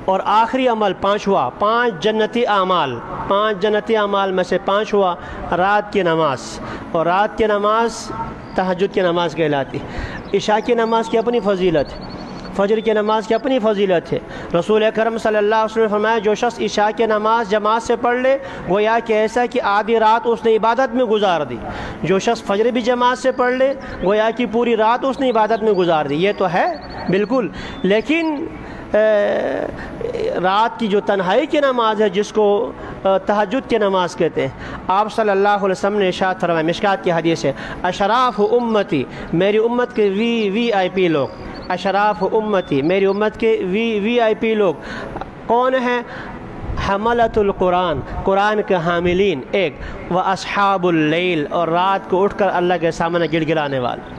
اور آخری عمل پانچواں، 5 جنتی اعمال میں سے 5 ہوا رات کی نماز، اور رات کی نماز تہجد کی نماز کہلاتی۔ عشاء کی نماز کی اپنی فضیلت، فجر کی نماز کی اپنی فضیلت ہے۔ رسول اکرم صلی اللہ علیہ وسلم نے فرمایا جو شخص عشاء کی نماز جماعت سے پڑھ لے گویا کہ ایسا کہ آدھی رات اس نے عبادت میں گزار دی، جو شخص فجر بھی جماعت سے پڑھ لے گویا کہ پوری رات اس نے عبادت میں گزار دی۔ یہ تو ہے بالکل، لیکن رات کی جو تنہائی کی نماز ہے جس کو تہجد کی نماز کہتے ہیں، آپ صلی اللہ علیہ وسلم نے ارشاد فرمایا، مشکات کی حدیث ہے، اشراف امتی، میری امت کے وی آئی پی لوگ، اشراف امتی، میری امت کے وی آئی پی لوگ کون ہیں؟ حملۃ القرآن، قرآن کے حاملین ایک، و اصحاب اللیل، اور رات کو اٹھ کر اللہ کے سامنے گڑ گڑانے والے،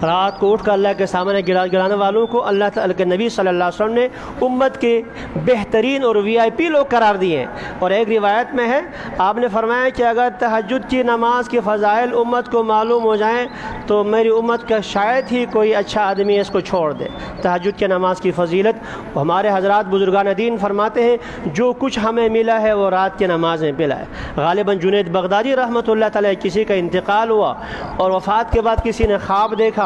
رات کو اٹھ کر اللہ کے سامنے گرانے والوں کو اللہ تعالیٰ کے نبی صلی اللہ علیہ وسلم نے امت کے بہترین اور وی آئی پی لوگ قرار دیے ہیں۔ اور ایک روایت میں ہے آپ نے فرمایا کہ اگر تہجد کی نماز کے فضائل امت کو معلوم ہو جائیں تو میری امت کا شاید ہی کوئی اچھا آدمی اس کو چھوڑ دے۔ تہجد کی نماز کی فضیلت ہمارے حضرات بزرگان دین فرماتے ہیں جو کچھ ہمیں ملا ہے وہ رات کی نماز میں ملا ہے۔ غالباً جنید بغدادی رحمۃ اللہ تعالیٰ کسی کا انتقال ہوا اور وفات کے بعد کسی نے خواب دیکھا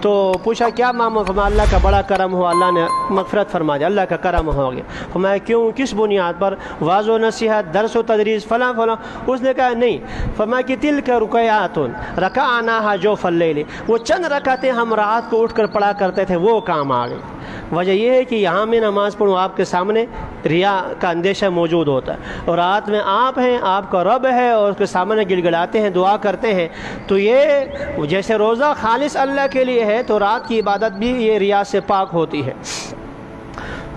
تو پوچھا کیا معاملہ؟ فرمایا اللہ کا بڑا کرم ہوا، اللہ نے مغفرت فرما دیا، اللہ کا کرم ہو گیا۔ فرمایا کیوں، کس بنیاد پر؟ واضح و نصیحت، درس و تدریس، فلاں فلاں۔ اس نے کہا نہیں، فرمایا کہ تلک رکعات رکعناها جوف اللیل، وہ چند رکعتیں ہم رات کو اٹھ کر پڑھا کرتے تھے وہ کام آ گئی۔ وجہ یہ ہے کہ یہاں میں نماز پڑھوں آپ کے سامنے ریا کا اندیشہ موجود ہوتا ہے، اور رات میں آپ ہیں، آپ کا رب ہے اور اس کے سامنے گڑ گڑاتے ہیں، دعا کرتے ہیں، تو یہ جیسے روزہ خالص اللہ کے لیے ہے تو رات کی عبادت بھی یہ ریا سے پاک ہوتی ہے۔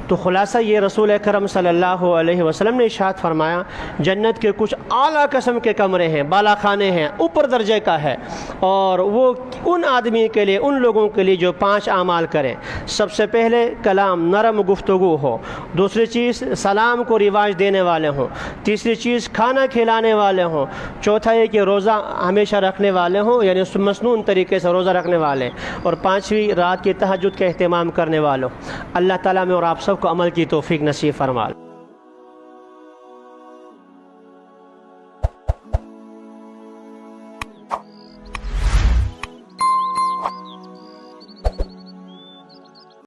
تو خلاصہ یہ رسول اکرم صلی اللہ علیہ وسلم نے ارشاد فرمایا جنت کے کچھ اعلیٰ قسم کے کمرے ہیں، بالا خانے ہیں، اوپر درجے کا ہے، اور وہ ان آدمی کے لیے، ان لوگوں کے لیے جو 5 اعمال کریں۔ سب سے پہلے کلام، نرم گفتگو ہو، دوسری چیز سلام کو رواج دینے والے ہوں، تیسری چیز کھانا کھلانے والے ہوں، چوتھا یہ کہ روزہ ہمیشہ رکھنے والے ہوں یعنی مسنون طریقے سے روزہ رکھنے والے، اور 5ویں رات کی تہجد کا اہتمام کرنے والوں۔ اللہ تعالیٰ میں اور آپ سب کو عمل کی توفیق نصیب فرما۔